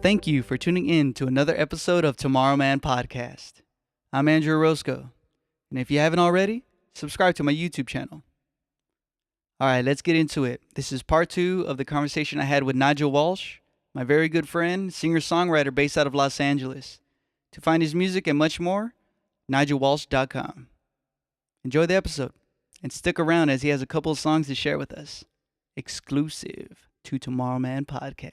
Thank you for tuning in to another episode of Tomorrowman Podcast. I'm Andrew Roscoe, and if you haven't already, subscribe to my YouTube channel. All right, let's get into it. This is part 2 of the conversation I had with Nigel Walsh, my very good friend, singer-songwriter based out of Los Angeles. To find his music and much more, nigelwalsh.com. Enjoy the episode, and stick around as he has a couple of songs to share with us, exclusive to Tomorrowman Podcast.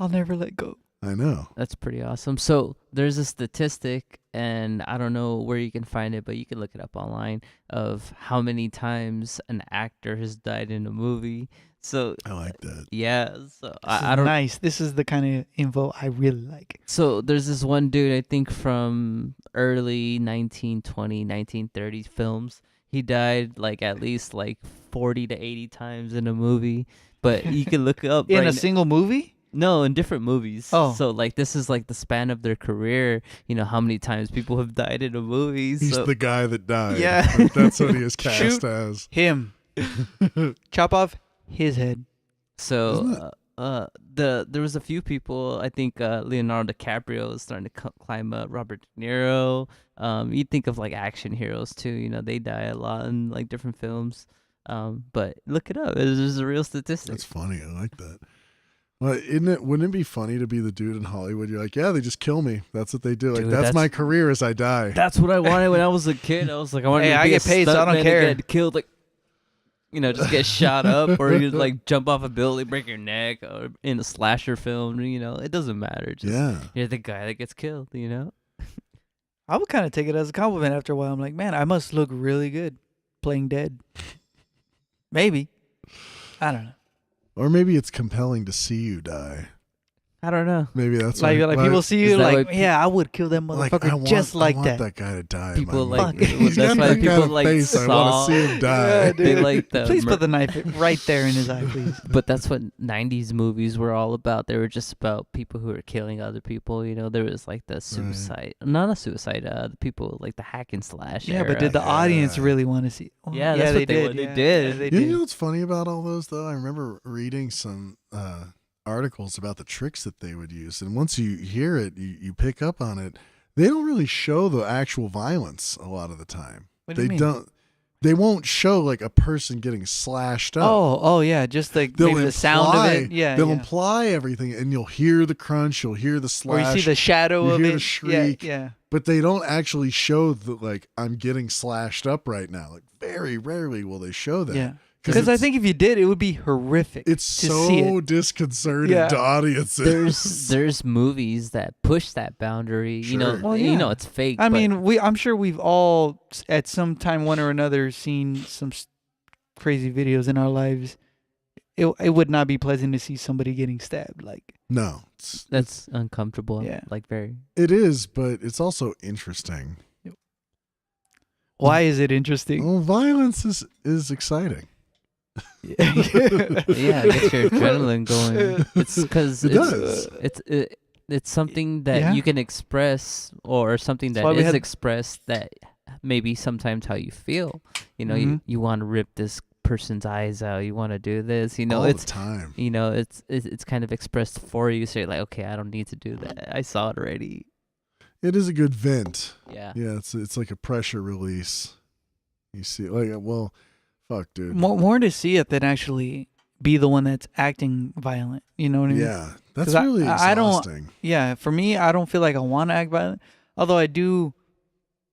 I'll never let go. I know. That's pretty awesome. So there's a statistic, and I don't know where you can find it, but you can look it up online, of how many times an actor has died in a movie. So I like that. yeah. So I don't. Nice. This is the kind of info I really like. So there's this one dude, I think from early 1920, 1930 films. He died like at least like 40 to 80 times in a movie. But you can look up In a single movie? No, in different movies. Oh. So, like, this is, like, the span of their career, you know, how many times people have died in a movie. He's so, the guy that died. Yeah. Like, that's what he is cast Shoot as. him. Chop off his head. so there was a few people, I think Leonardo DiCaprio is starting to climb up, Robert De Niro. You think of, like, action heroes, too. You know, they die a lot in, like, different films. But look it up. It's a real statistic. That's funny. I like that. Well, wouldn't it be funny to be the dude in Hollywood? You're like, yeah, they just kill me. That's what they do. Like, Dude, that's my career as I die. That's what I wanted when I was a kid. I was like, I wanted to be I get paid, so I don't stuntman and care. Get killed, like, you know, just get shot up, or you like jump off a building, break your neck, or in a slasher film. You know, it doesn't matter. Just, Yeah. you're the guy that gets killed. You know. I would kind of take it as a compliment after a while. I'm like, man, I must look really good playing dead. Maybe. I don't know. Or maybe it's compelling to see you die. I don't know. Maybe that's Like people see you is that like, why yeah, I would kill that motherfucker just like I want that. that guy to die. People in my like movie. He's that's got why that kind people of like face. I Saw. want to see him die. Yeah, They dude. like the Please put the knife right there in his eye, please. But that's what 90s movies were all about. They were just about people who were killing other people. You know, there was like the suicide, not a suicide, the people like the hack and slash. Yeah, era. but did the audience really want to see? Oh, Yeah, that's what they did. did. Yeah, they You did. know what's funny about all those, though? I remember reading some articles about the tricks that they would use. And once you hear it, you pick up on it. They don't really show the actual violence a lot of the time. What do you mean? They won't show like a person getting slashed up. Oh, yeah, just like They'll maybe the sound of it. Yeah, they'll yeah. imply everything, and you'll hear the crunch, you'll hear the Or slash, you see the shadow you of hear it. the shriek. Yeah. but they don't actually show the like I'm getting slashed up right now. Like very rarely will they show that. Yeah. Because I think if you did, it would be horrific. it's to see so it. disconcerting Yeah. to audiences. There's movies that push that boundary. You know, Sure. Well, you yeah. know it's fake. I but mean, I'm sure we've all at some time, one or another, seen some crazy videos in our lives. It would not be pleasant to see somebody getting stabbed. Like, No, that's uncomfortable. Yeah. Like very. it is, but it's also interesting. why is it interesting? Well, violence is exciting. Yeah, it gets your adrenaline going. It's because It does. it's something that Yeah. you can express, or something That's why that we is had- expressed that maybe sometimes how you feel. You know, Mhm. you want to rip this person's eyes out. You want to do this. You know, all it's the time. you know it's kind of expressed for you. So you're like, okay, I don't need to do that. I saw it already. It is a good vent. Yeah. Yeah, it's like a pressure release. You see, like, well, fuck, dude. More to see it than actually be the one that's acting violent. You know what I mean? Yeah, that's 'Cause really I don't- exhausting. Yeah, for me, I don't feel like I want to act violent. Although I do,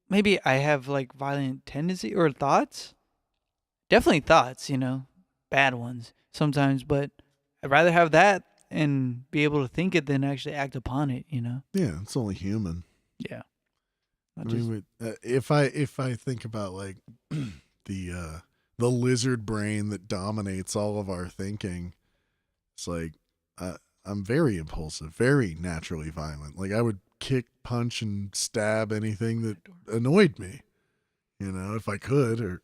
maybe I have like violent tendency or thoughts. Definitely thoughts, you know, bad ones sometimes. But I'd rather have that and be able to think it than actually act upon it, you know? Yeah, it's only human. Yeah. I Not just- mean, if I think about like the lizard brain that dominates all of our thinking, it's like I'm very impulsive, very naturally violent. Like I would kick, punch, and stab anything that annoyed me, you know, if I could. Or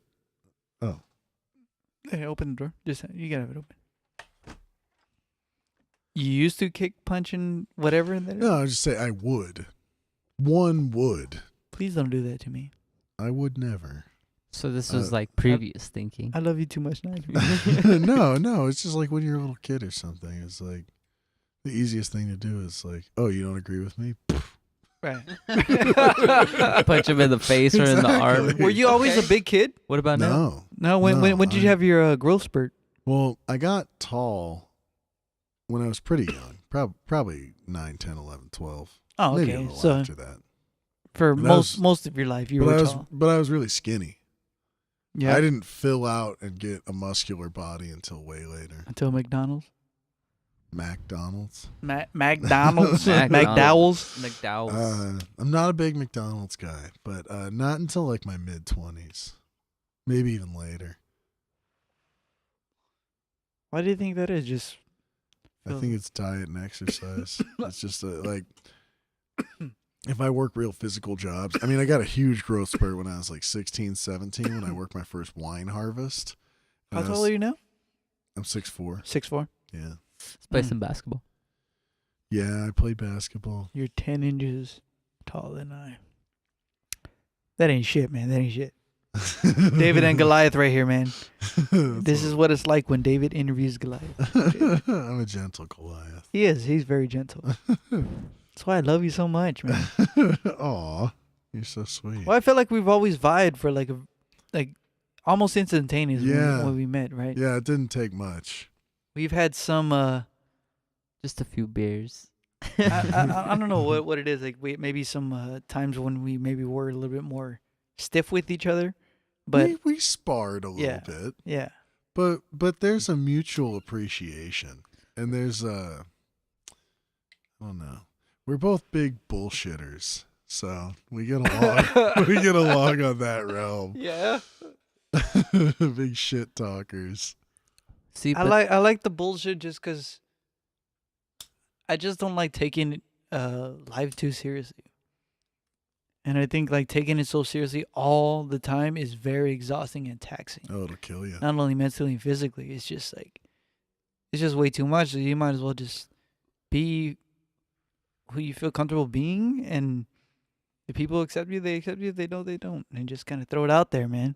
Hey, open the door. Just you gotta have it open. You used to kick, punch, and whatever in there? no, I just say I would. One would. Please don't do that to me. I would never. So this was like previous thinking. I love you too much, Nigel. No, it's just like when you're a little kid or something. It's like The easiest thing to do is like, oh, you don't agree with me? Right. Punch him in the face or in the arm. Exactly. Were you always a big kid? What about now? No. No. When did you have your growth spurt? Well, I got tall when I was pretty young. Probably 9, 10, 11, 12. Oh, Maybe a okay. little So after that. for But that most of your life, you were tall. But I was really skinny. Yeah. I didn't fill out and get a muscular body until way later. Until McDonald's. McDonald's. McDonald's. McDowell's. McDowell's. McDowell's. I'm not a big McDonald's guy, but not until like my mid-20s. Maybe even later. Why do you think that is? Just I think it's diet and exercise. It's just like if I work real physical jobs. I mean, I got a huge growth spurt when I was like 16, 17 when I worked my first wine harvest. how tall are you now? I'm 6'4". 6'4". Yeah. Let's play some basketball. Yeah, I play basketball. You're 10 inches taller than I. That ain't shit, man. That ain't shit. David and Goliath right here, man. This is what it's like when David interviews Goliath. I'm a gentle Goliath. He is. He's very gentle. That's why I love you so much, man. Aw, you're so sweet. Well, I feel like we've always vied for like almost instantaneous Yeah. when we met, right? Yeah, it didn't take much. We've had some Just a few beers. I don't know what it is. Like maybe some times when we maybe were a little bit more stiff with each other, but we sparred a little Yeah. bit, yeah, but there's a mutual appreciation, and there's I don't know. We're both big bullshitters, so we get along. We get along on that realm. yeah. Big shit talkers. See, I like the bullshit just because I just don't like taking life too seriously. And I think like taking it so seriously all the time is very exhausting and taxing. Oh, it'll kill you. Not only mentally and physically, it's just way too much. So you might as well just be who you feel comfortable being, and if people accept you, they accept you. If they don't, they don't. And just kind of throw it out there, man.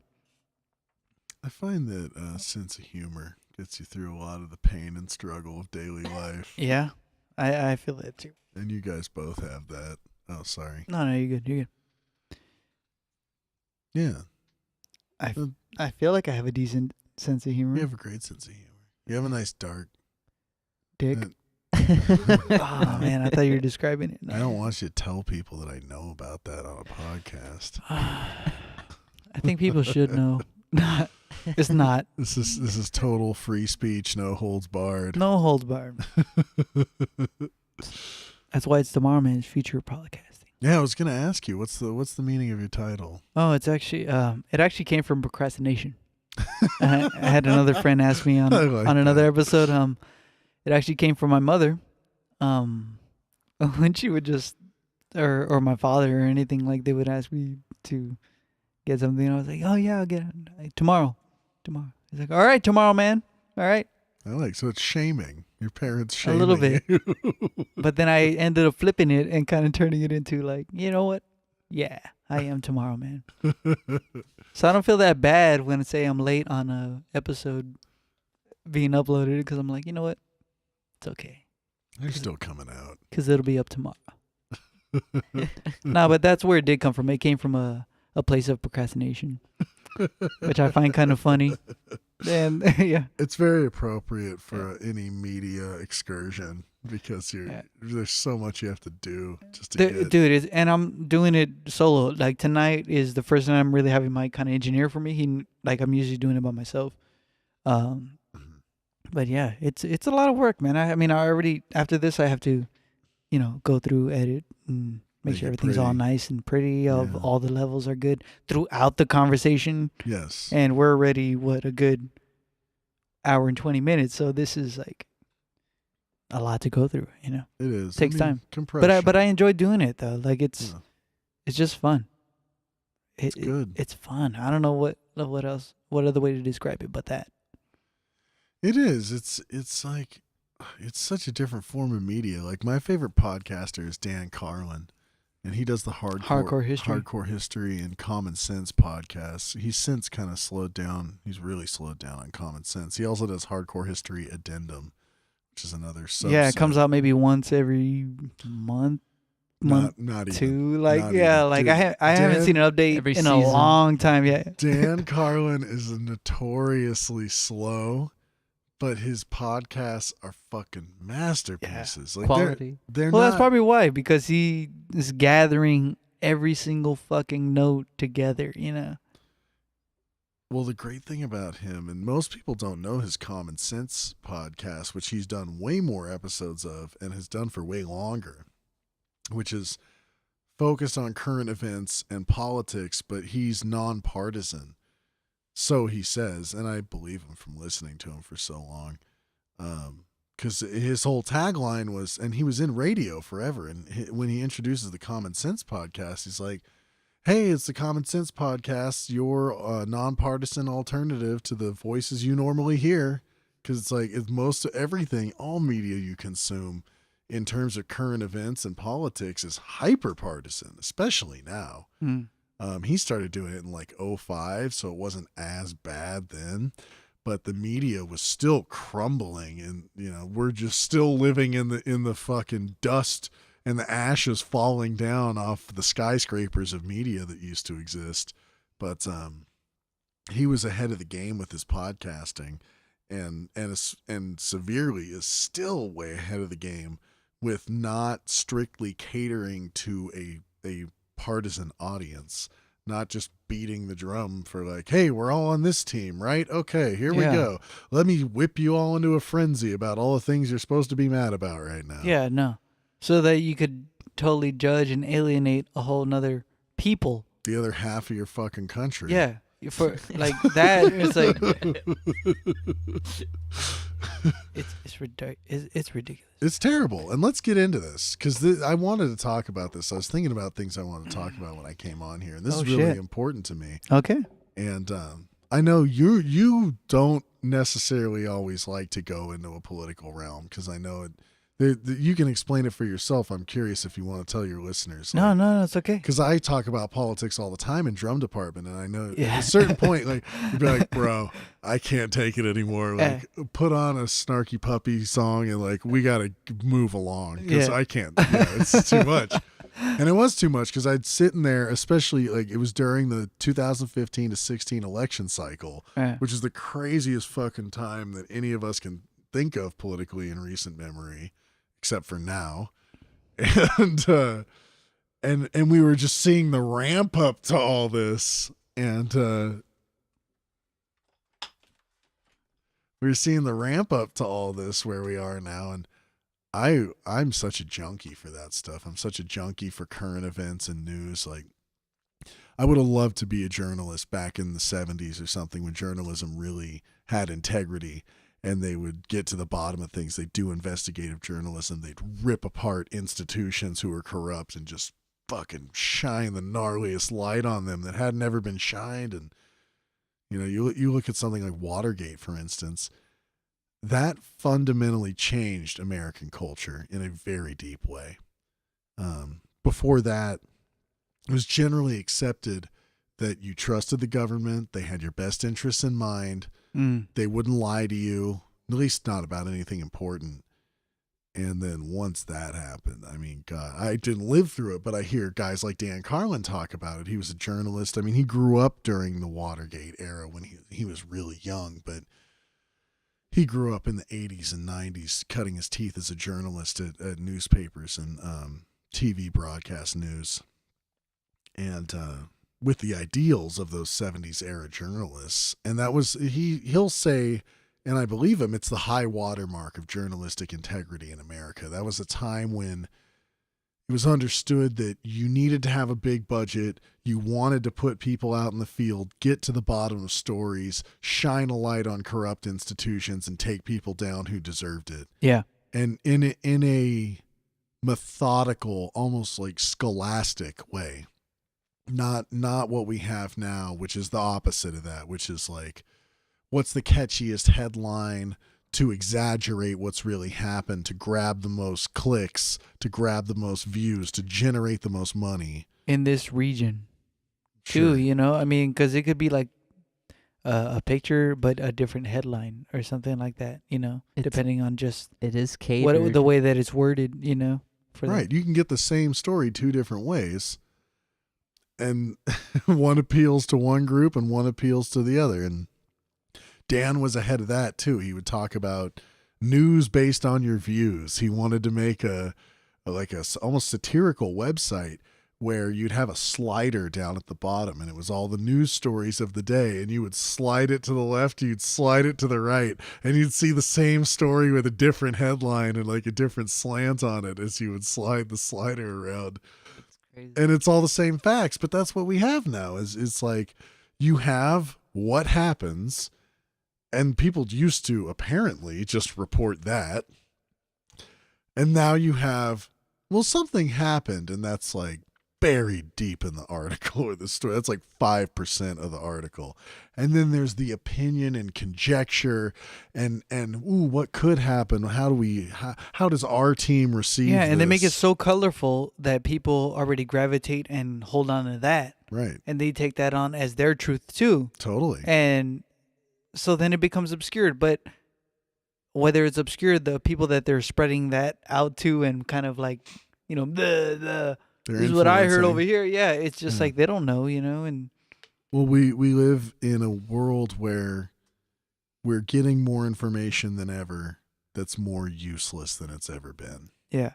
I find that sense of humor gets you through a lot of the pain and struggle of daily life. Yeah, I feel that too. And you guys both have that. Oh, sorry. No, you're good. You're good. Yeah. I feel like I have a decent sense of humor. You have a great sense of humor. You have a nice dark Dick. uh, Oh man, I thought you were describing it. I don't want you to tell people that I know about that on a podcast. I think people should know. It's not. This is total free speech, no holds barred. No holds barred. That's why it's Tomorrowman's future podcasting. Yeah, I was gonna ask you what's the meaning of your title? Oh, it's actually it actually came from procrastination. I had another friend ask me on I like another that. episode. It actually came from my mother. When she would just or my father or anything, like they would ask me to get something, I was like, oh yeah, I'll get it like, tomorrow. He's like, all right, tomorrow, man. All right. So it's shaming. Your parents A shaming little bit. you. But then I ended up flipping it and kind of turning it into like, you know what? Yeah, I am tomorrow, man. So I don't feel that bad when I say I'm late on a episode being uploaded, because I'm like, you know what? It's okay, They're still coming out. because it'll be up tomorrow. No, but that's where it did come from. It came from a place of procrastination, which I find kind of funny. And yeah, It's very appropriate for any media excursion because there's so much you have to do just to get. dude, and I'm doing it solo. Like tonight is the first time I'm really having Mike kind of engineer for me. I'm usually doing it by myself. But yeah, it's a lot of work, man. I mean, I already after this I have to, go through, edit, and make Make sure it everything's all pretty. nice and pretty. Of Yeah. all the levels are good throughout the conversation. Yes. And we're already a good hour and 20 minutes. So this is like a lot to go through. It is. Takes time. Compression. But I enjoy doing it though. Like it's just fun. It's good. It's fun. I don't know what else, what other way to describe it but that. It is. It's like it's such a different form of media. Like my favorite podcaster is Dan Carlin, and he does the hardcore history and common sense podcasts. He's since kind of slowed down. He's really slowed down on common sense. He also does hardcore history addendum, which which is another subset. Yeah, it comes out maybe once every month. Not even. Two, like, Not yeah, even. like Dude, I haven't seen an update every in a season. long time yet. Dan Carlin is notoriously slow, but his podcasts are fucking masterpieces. Like Quality. They're Well, not. that's probably why, because he is gathering every single fucking note together, you know. Well, the great thing about him, and most people don't know his Common Sense podcast, which he's done way more episodes of and has done for way longer, which is focused on current events and politics, but he's nonpartisan. So he says, and I believe him from listening to him for so long. Because his whole tagline was, and he was in radio forever, and when he introduces the Common Sense podcast, he's like, hey, it's the Common Sense podcast, your nonpartisan alternative to the voices you normally hear. Because it's like, it's most of everything, all media you consume in terms of current events and politics is hyper partisan, especially now. He started doing it in like 2005, so it wasn't as bad then, but the media was still crumbling, and you know, we're just still living in the fucking dust and the ashes falling down off the skyscrapers of media that used to exist. But he was ahead of the game with his podcasting, and severely is still way ahead of the game with not strictly catering to a partisan audience, not just beating the drum for like, hey, we're all on this team, right? Okay, here we go. Let me whip you all into a frenzy about all the things you're supposed to be mad about right now. Yeah, no. So that you could totally judge and alienate a whole nother people. The other half of your fucking country. Yeah. For like that, it's like it's ridiculous. It's terrible. And let's get into this, because I wanted to talk about this. I was thinking about things I wanted to talk about when I came on here, and this is really important to me. Okay. And I know you don't necessarily always like to go into a political realm, because I know you can explain it for yourself. I'm curious if you want to tell your listeners. Like, no, it's okay. Because I talk about politics all the time in drum department, and I know at a certain point, like, you'd be like, bro, I can't take it anymore. Like, put on a Snarky Puppy song, and like, we got to move along, because I can't. It's too much. And it was too much, because I'd sit in there, especially like it was during the 2015 to 16 election cycle, which is the craziest fucking time that any of us can think of politically in recent memory, except for now. And we were just seeing the ramp up to all this, and we were seeing the ramp up to all this where we are now. And I'm such a junkie for that stuff. I'm such a junkie for current events and news. Like, I would have loved to be a journalist back in the 70s or something, when journalism really had integrity and they would get to the bottom of things. They do investigative journalism. They'd rip apart institutions who are corrupt and just fucking shine the gnarliest light on them that had never been shined. And you know, you look at something like Watergate, for instance. That fundamentally changed American culture in a very deep way. Before that, it was generally accepted that you trusted the government. They had your best interests in mind. They wouldn't lie to you, at least not about anything important. And then once that happened, I mean, God, I didn't live through it, but I hear guys like Dan Carlin talk about it. He was a journalist. I mean, he grew up during the Watergate era when he was really young, but he grew up in the 80s and 90s, cutting his teeth as a journalist at newspapers and TV broadcast news. And with the ideals of those 70s era journalists. And that was, he'll say, and I believe him, it's the high watermark of journalistic integrity in America. That was a time when it was understood that you needed to have a big budget. You wanted to put people out in the field, get to the bottom of stories, shine a light on corrupt institutions, and take people down who deserved it. Yeah. And in a methodical, almost like scholastic way. Not what we have now, which is the opposite of that, which is like, what's the catchiest headline to exaggerate what's really happened, to grab the most clicks, to grab the most views, to generate the most money in this region too, you know? I mean, because it could be like a picture but a different headline or something like that, depending on just It is what catered. the way that it's worded, for that. Right. You can get the same story two different ways. And one appeals to one group and one appeals to the other. And Dan was ahead of that too. He would talk about news based on your views. He wanted to make a almost satirical website where you'd have a slider down at the bottom and it was all the news stories of the day, and you would slide it to the left, you'd slide it to the right, and you'd see the same story with a different headline and like a different slant on it as you would slide the slider around. Crazy. And it's all the same facts, but that's what we have now. It's like you have what happens, and people used to apparently just report that. And now you have, well, something happened, and that's like buried deep in the article or the story. That's like 5% of the article. And then there's the opinion and conjecture and what could happen? How does our team receive Yeah, and they make it this? so colorful that people already gravitate and hold on to that. Right. And they take that on as their truth too. Totally. And so then it becomes obscured. But whether it's obscured, the people that they're spreading that out to and kind of like, They're this is what I heard influencing. over here. Yeah, it's just Yeah. like they don't know, and Well, we live in a world where we're getting more information than ever that's more useless than it's ever been. yeah.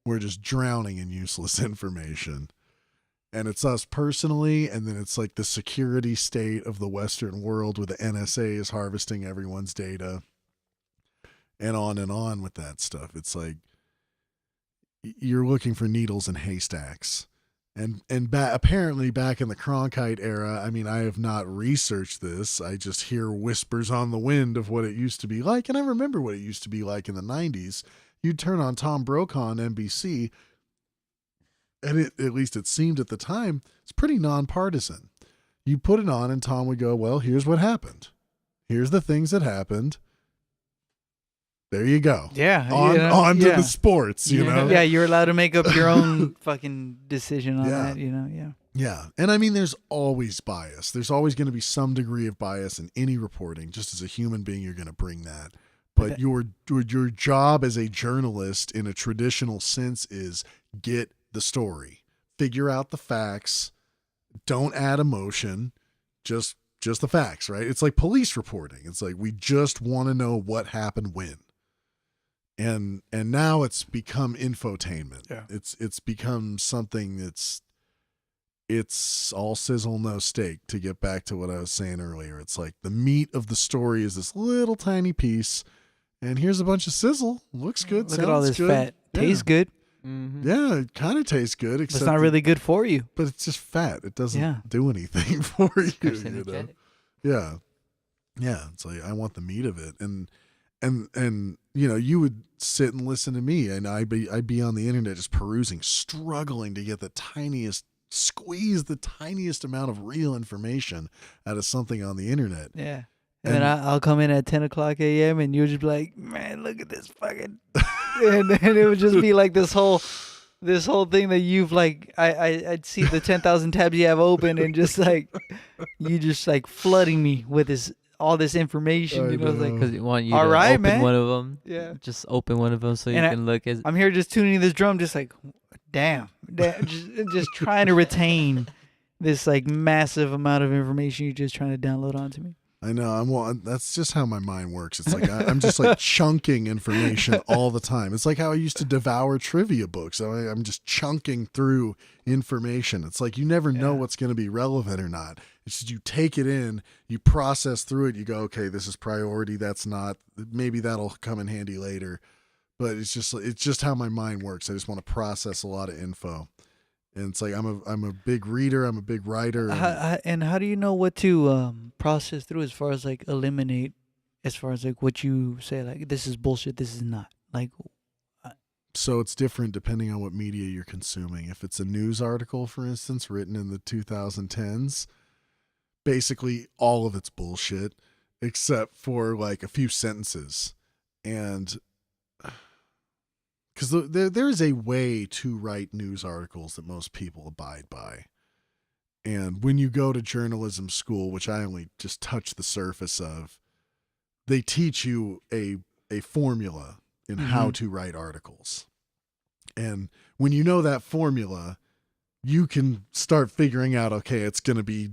We're just drowning in useless information. And it's us personally, and then it's like the security state of the Western world where the NSA is harvesting everyone's data and on with that stuff. It's like you're looking for needles in haystacks. And apparently back in the Cronkite era, I mean, I have not researched this. I just hear whispers on the wind of what it used to be like. And I remember what it used to be like in the 90s. You'd turn on Tom Brokaw on NBC, and at least it seemed at the time, it's pretty nonpartisan. You put it on and Tom would go, well, here's what happened. Here's the things that happened. There you go. Yeah. On to the sports, you know? Yeah, you're allowed to make up your own fucking decision on Yeah. that, yeah. Yeah. And I mean, there's always bias. There's always going to be some degree of bias in any reporting. Just as a human being, you're going to bring that. But your job as a journalist in a traditional sense is get the story, figure out the facts, don't add emotion, just the facts, right? It's like police reporting. It's like we just want to know what happened when. And now it's become infotainment. Yeah. It's become something it's all sizzle, no steak, to get back to what I was saying earlier. It's like the meat of the story is this little tiny piece, and here's a bunch of sizzle. Looks good. Look at all this good. fat. Yeah. Tastes good. Mm-hmm. Yeah, it kind of tastes good, But except it's not really good for you. but it's just fat. It doesn't Yeah. do anything for you. You know? Carcinogenic. Yeah. Yeah. It's like I want the meat of it. And you would sit and listen to me, and I'd be on the internet just perusing, struggling to get the tiniest amount of real information out of something on the internet. Yeah. And then I'll come in at 10 o'clock a.m. and you'll just be like, man, look at this fucking. and it would just be like this whole thing that you've like, I'd see the 10,000 tabs you have open and just like, you just like flooding me with all this information. I It's like, know. Because you want you All to right, open man. one of them. yeah. Just open one of them so you And can look at. I'm here just tuning this drum, just like, damn just trying to retain this like massive amount of information you're just trying to download onto me. I know. That's just how my mind works. It's like I'm just like chunking information all the time. It's like how I used to devour trivia books. I'm just chunking through information. It's like you never know what's going to be relevant or not. It's just you take it in, you process through it, you go, okay, this is priority. That's not. Maybe that'll come in handy later. But it's just how my mind works. I just want to process a lot of info. And it's like I'm a big reader. I'm a big writer. And how do you know what to process through as far as like eliminate, as far as like what you say, like this is bullshit, this is not, like. So it's different depending on what media you're consuming. If it's a news article, for instance, written in the 2010s, basically all of it's bullshit except for like a few sentences. And because there is a way to write news articles that most people abide by. And when you go to journalism school, which I only just touched the surface of, they teach you a formula in how to write articles. And when you know that formula, you can start figuring out, okay, it's going to be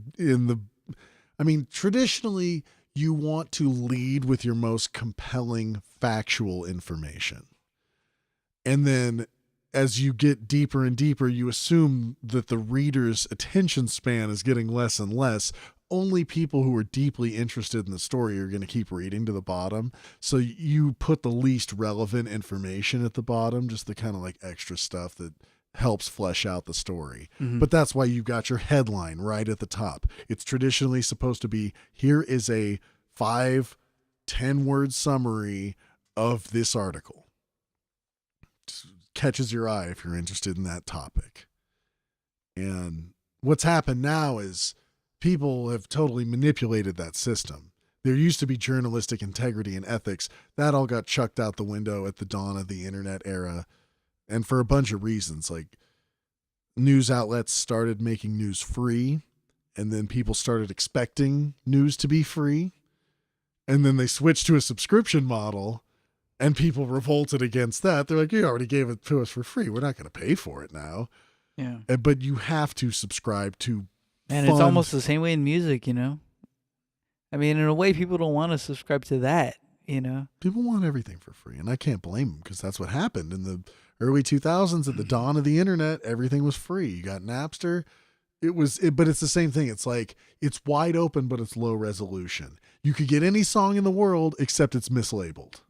traditionally you want to lead with your most compelling factual information. And then as you get deeper and deeper, you assume that the reader's attention span is getting less and less. Only people who are deeply interested in the story are going to keep reading to the bottom. So you put the least relevant information at the bottom, just the kind of like extra stuff that helps flesh out the story. But that's why you've got your headline right at the top. It's traditionally supposed to be, here is a 5-10 word summary of this article. Catches your eye if you're interested in that topic. And what's happened now is people have totally manipulated that system. There used to be journalistic integrity and ethics. That all got chucked out the window at the dawn of the internet era. And for a bunch of reasons, like news outlets started making news free, and then people started expecting news to be free. And then they switched to a subscription model, and people revolted against that. They're like, you already gave it to us for free. We're not going to pay for it now. Yeah. But you have to subscribe to And it's almost the same way in music, you know? I mean, in a way, people don't want to subscribe to that, you know? People want everything for free, and I can't blame them because that's what happened in the early 2000s at the dawn of the internet. Everything was free. You got Napster. But it's the same thing. It's like, it's wide open, but it's low resolution. You could get any song in the world except it's mislabeled,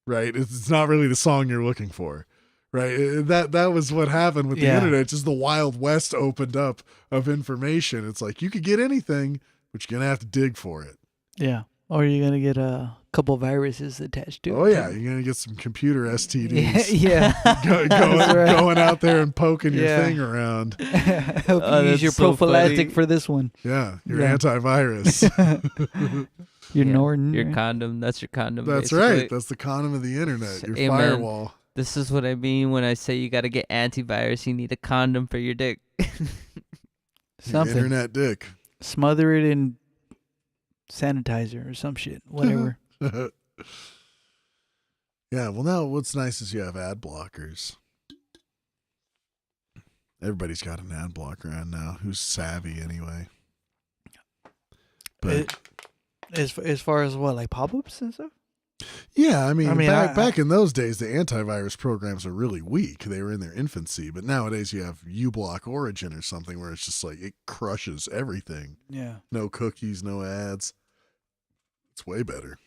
right? It's not really the song you're looking for, right? That was what happened with the internet. Just the Wild West opened up of information. It's like, you could get anything, but you're going to have to dig for it. Yeah. Or you're going to get a couple viruses attached to it. Oh, yeah. You're going to get some computer STDs. Yeah. Going out there and poking your thing around. Hope you use your prophylactic for this one. Yeah. Your antivirus. Your Norton. Your condom. That's your condom. That's basically. right. That's the condom of the internet. Your Hey, firewall. Man, this is what I mean when I say you got to get antivirus. You need a condom for your dick. Something. Your internet dick. Smother it in sanitizer or some shit. Whatever. Yeah. Well, now what's nice is you have ad blockers. Everybody's got an ad blocker on now. Who's savvy anyway? But as far as what, like pop-ups and stuff? yeah, I mean back in those days, the antivirus programs are really weak. They were in their infancy. But nowadays you have uBlock Origin or something where it's just like it crushes everything. Yeah. No cookies, no ads. It's way better.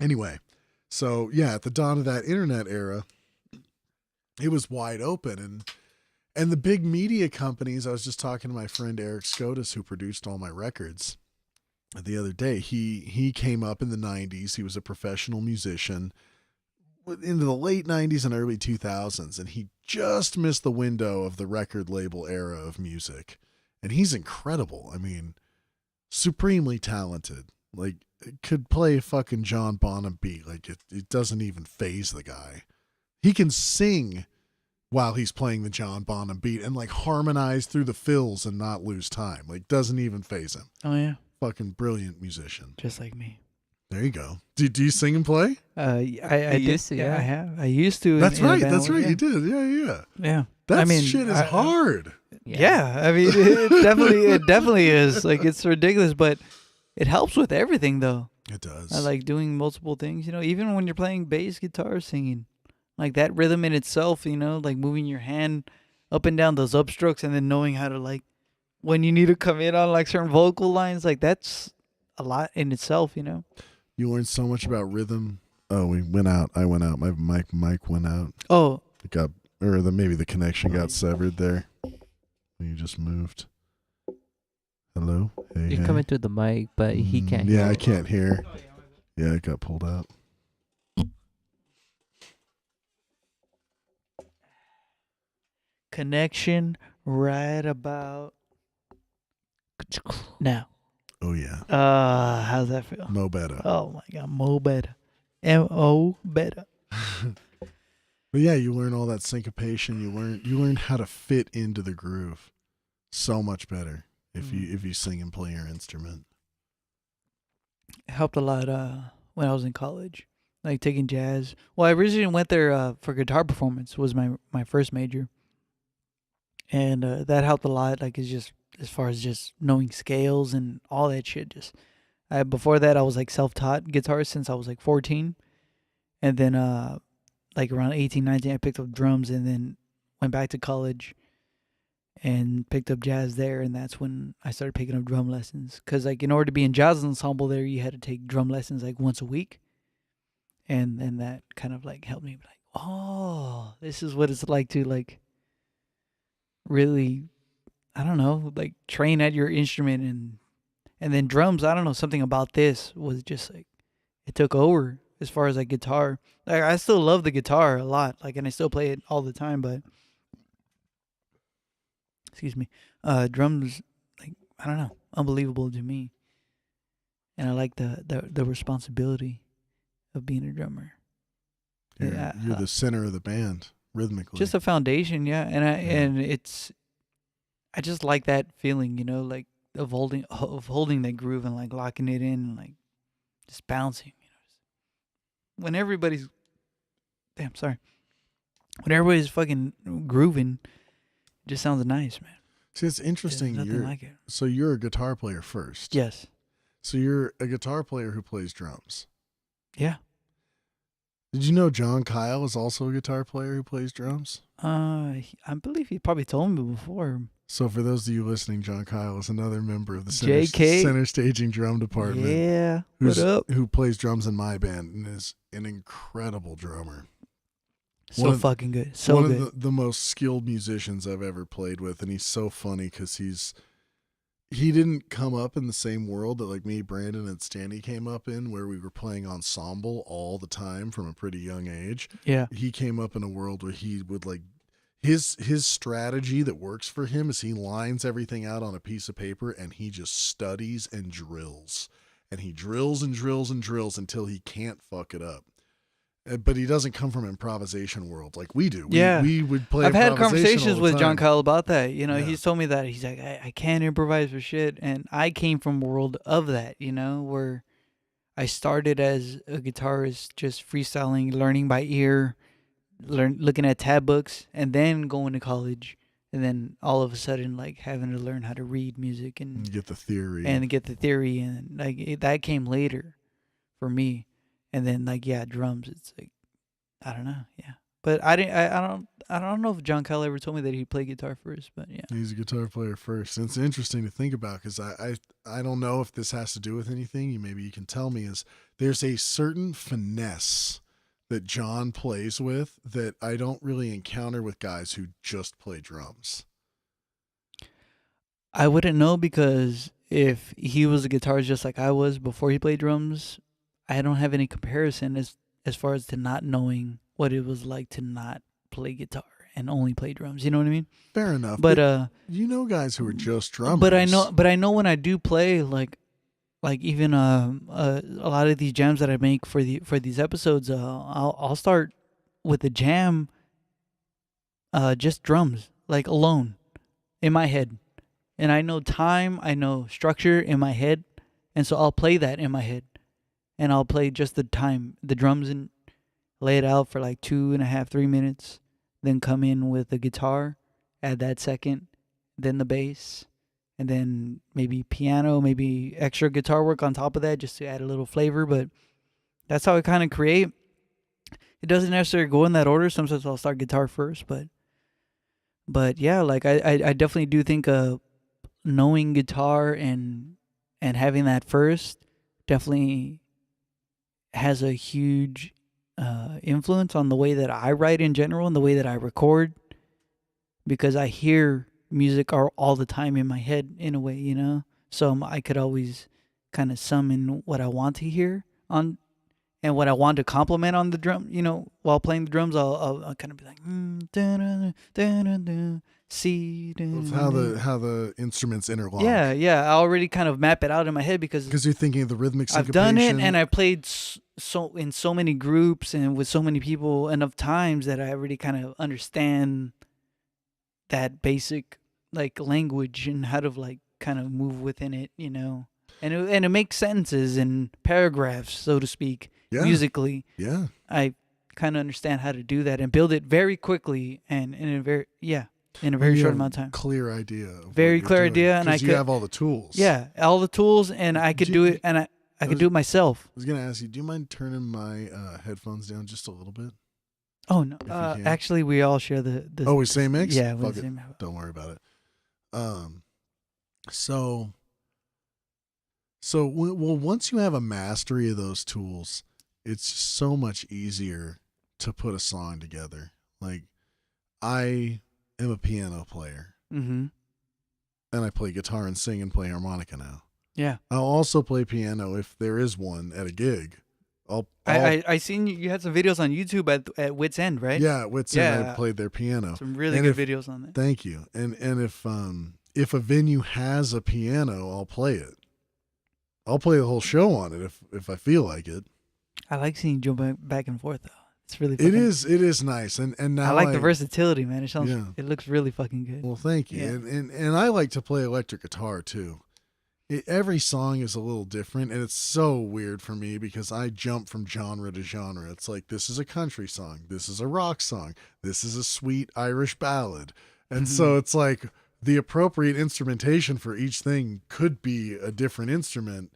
Anyway, so yeah, at the dawn of that internet era, it was wide open. And the big media companies, I was just talking to my friend Eric Scotus, who produced all my records the other day. He came up in the 90s. He was a professional musician into the late 90s and early 2000s. And he just missed the window of the record label era of music. And he's incredible. I mean, supremely talented. Like, could play a fucking John Bonham beat. Like, it doesn't even faze the guy. He can sing while he's playing the John Bonham beat and like harmonize through the fills and not lose time. Like, doesn't even faze him. Oh, yeah. Fucking brilliant musician. Just like me. There you go. Do you sing and play? I used to, I have. I used to. That's right. That's right. You did. Yeah. Yeah. That shit is hard. Yeah. I mean, it definitely is. Like, it's ridiculous, but it helps with everything, though. It does. I like doing multiple things, you know, even when you're playing bass guitar, singing. Like, that rhythm in itself, you know, like moving your hand up and down those upstrokes and then knowing how to, like, when you need to come in on, like, certain vocal lines, like, that's a lot in itself, you know? You learned so much about rhythm. Oh, we went out. I went out. My mic went out. Oh. Maybe the connection got severed there. You just moved. Hello? Hey, You're coming through the mic, but he can't hear. Yeah, I can't hear. Yeah, it got pulled out. Connection right about now. Oh, yeah. How's that feel? Mo better. Oh, my God. Mo better. M-O better. But yeah, you learn all that syncopation. You learn how to fit into the groove so much better. if you sing and play your instrument. It helped a lot when I was in college, like taking jazz. Well, I originally went there for guitar performance was my first major, and that helped a lot. Like it's just as far as just knowing scales and all that shit. Just before that, I was like self-taught guitarist since I was like 14, and then like around 18, 19, I picked up drums, and then went back to college and picked up jazz there, and that's when I started picking up drum lessons. Cause like in order to be in jazz ensemble there, you had to take drum lessons like once a week, and then that kind of like helped me be like, oh, this is what it's like to like really, I don't know, like train at your instrument, and then drums. I don't know, something about this was just like it took over as far as like guitar. Like I still love the guitar a lot, like, and I still play it all the time, but excuse me, drums, like I don't know, unbelievable to me, and I like the responsibility of being a drummer. You're the center of the band rhythmically. Just a foundation, yeah, and it's, I just like that feeling, you know, like of holding that groove and like locking it in and like just bouncing, you know, when everybody's when everybody's fucking grooving, it just sounds nice, man. See, it's interesting. There's nothing like it. So you're a guitar player first. Yes. So you're a guitar player who plays drums. Yeah. Did you know John Kyle is also a guitar player who plays drums? I believe he probably told me before. So for those of you listening, John Kyle is another member of the JK? center staging drum department. Yeah. What up? Who plays drums in my band and is an incredible drummer. So fucking good. So one good. of the most skilled musicians I've ever played with, and he's so funny because he didn't come up in the same world that like me, Brandon, and Stanley came up in, where we were playing ensemble all the time from a pretty young age. Yeah. He came up in a world where he would like his strategy that works for him is he lines everything out on a piece of paper and he just studies and drills. And he drills and drills and drills until he can't fuck it up. But he doesn't come from improvisation world like we do. We would play. I've had improvisation conversations all the with time. John Kyle about that. You know, Yeah. he's told me that. He's like, I can't improvise for shit. And I came from a world of that, you know, where I started as a guitarist just freestyling, learning by ear, looking at tab books, and then going to college. And then all of a sudden, like, having to learn how to read music and get the theory. And like, that came later for me. And then like, yeah, drums, it's like, I don't know. Yeah. But I don't know if John Kyle ever told me that he played guitar first, but yeah. He's a guitar player first. And it's interesting to think about because I don't know if this has to do with anything. Maybe you can tell me is there's a certain finesse that John plays with that I don't really encounter with guys who just play drums. I wouldn't know because if he was a guitarist just like I was before he played drums, I don't have any comparison as far as to not knowing what it was like to not play guitar and only play drums. You know what I mean? Fair enough. But you know guys who are just drummers. But I know when I do play like even a lot of these jams that I make for these episodes, I'll start with a jam, just drums, like alone in my head. And I know time, I know structure in my head, and so I'll play that in my head. And I'll play just the drums, and lay it out for like 2.5, 3 minutes. Then come in with the guitar, add that second, then the bass, and then maybe piano, maybe extra guitar work on top of that just to add a little flavor. But that's how I kind of create. It doesn't necessarily go in that order. Sometimes I'll start guitar first, but yeah, like I definitely do think knowing guitar and having that first definitely has a huge influence on the way that I write in general and the way that I record, because I hear music all the time in my head in a way, you know, so I could always kind of summon what I want to hear on and what I want to compliment on the drum, you know, while playing the drums. I'll kind of be like C. That's how the instruments interlock. Yeah. I already kind of map it out in my head because you're thinking of the rhythmic syncopation. I've done it, and I played in so many groups and with so many people enough times that I already kind of understand that basic like language and how to like kind of move within it, you know, and it makes sentences and paragraphs, so to speak, Yeah. musically. Yeah. I kind of understand how to do that and build it very quickly and in a very You short have amount of time. Clear idea. Of Very what you're clear doing, idea, and I 'cause you could- have all the tools. Yeah, all the tools, and I could do it, and I could do it myself. I was gonna ask you, do you mind turning my headphones down just a little bit? Oh no, If you can. actually, we all share the. Oh, we same mix? Yeah, we Fuck it. same. Don't worry about it. So once you have a mastery of those tools, it's so much easier to put a song together. Like, I am a piano player, Mm-hmm. and I play guitar and sing and play harmonica now. Yeah, I'll also play piano if there is one at a gig. I seen you had some videos on YouTube at Wits End, right? Yeah, Wits End, Yeah. I played their piano. Some really And good videos on there. Thank you. And if a venue has a piano, I'll play it. I'll play the whole show on it if I feel like it. I like seeing you jump back and forth though. It's really. It is nice, and now I like the versatility, man. It sounds. Yeah. It looks really fucking good. Well, thank you. Yeah. And I like to play electric guitar too. Every song is a little different, and it's so weird for me because I jump from genre to genre. It's like, this is a country song, this is a rock song, this is a sweet Irish ballad, and so it's like the appropriate instrumentation for each thing could be a different instrument,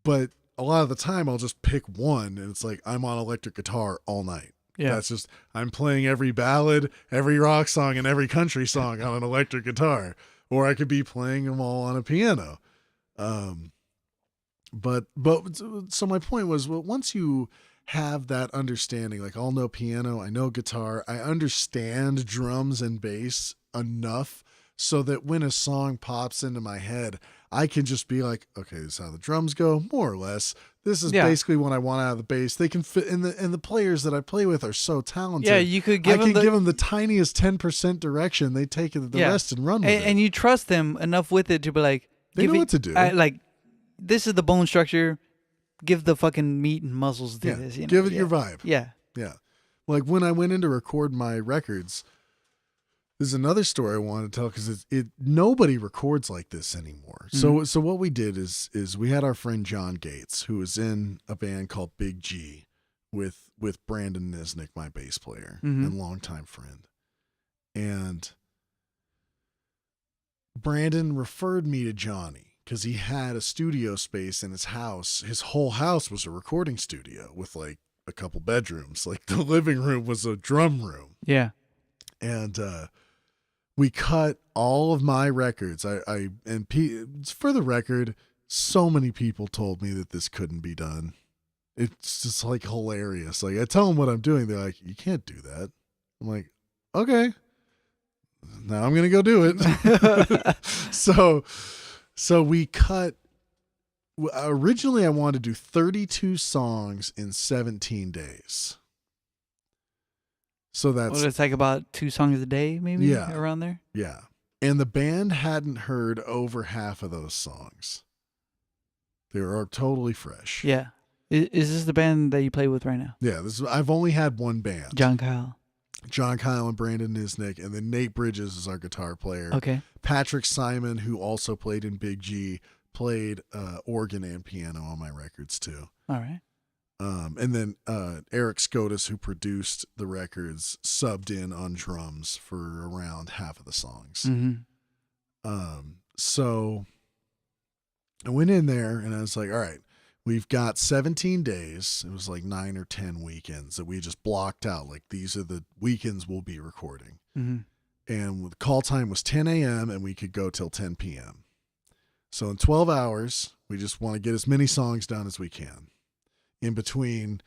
but a lot of the time I'll just pick one, and it's like I'm on electric guitar all night. Yeah. That's just, I'm playing every ballad, every rock song, and every country song on an electric guitar, or I could be playing them all on a piano. But so my point was, well, once you have that understanding, like, I'll know piano, I know guitar, I understand drums and bass enough so that when a song pops into my head, I can just be like, okay, this is how the drums go, more or less. This is basically what I want out of the bass. They can fit in the players that I play with are so talented. Yeah, you could give I them can give them the tiniest 10% direction. They take the rest and run with it. And you trust them enough with it to be like, They know what to do. Like, this is the bone structure. Give the fucking meat and muscles to this. You know? Give it your vibe. Yeah. Yeah. Like, when I went in to record my records, there's another story I wanted to tell because nobody records like this anymore. Mm-hmm. So what we did is we had our friend John Gates, who was in a band called Big G with Brandon Nisnik, my bass player and longtime friend. And Brandon referred me to Johnny because he had a studio space in his house. His whole house was a recording studio with like a couple bedrooms. Like, the living room was a drum room. Yeah. And we cut all of my records. For the record, so many people told me that this couldn't be done. It's just like hilarious. Like, I tell them what I'm doing, they're like, you can't do that. I'm like, okay, now I'm gonna go do it. So we cut. Originally, I wanted to do 32 songs in 17 days. So that's, It's like about 2 songs a day, maybe. Yeah. Around there. yeah. And the band hadn't heard over half of those songs. They were totally fresh. Yeah. Is this the band that you play with right now? Yeah. I've only had one band. John Kyle. John Kyle and Brandon Nisnik, and then Nate Bridges is our guitar player. Okay. Patrick Simon, who also played in Big G, played organ and piano on my records too. All right. And then Eric Scotus, who produced the records, subbed in on drums for around half of the songs. Mm-hmm. So I went in there and I was like, all right, we've got 17 days. It was like 9 or 10 weekends that we just blocked out. Like, these are the weekends we'll be recording. Mm-hmm. And the call time was 10 a.m. and we could go till 10 p.m. So in 12 hours, we just want to get as many songs done as we can. In between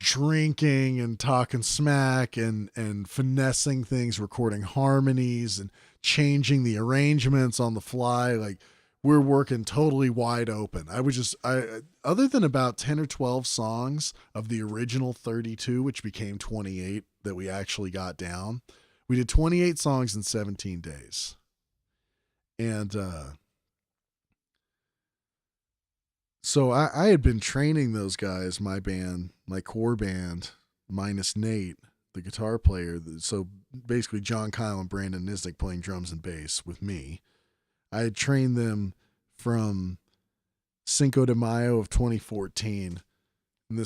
drinking and talking smack and finessing things, recording harmonies and changing the arrangements on the fly. Like, we're working totally wide open. Other than about 10 or 12 songs of the original 32, which became 28 that we actually got down, we did 28 songs in 17 days. And, so I had been training those guys, my band, my core band, minus Nate, the guitar player. So basically John Kyle and Brandon Nisnik playing drums and bass with me. I had trained them from Cinco de Mayo of 2014. And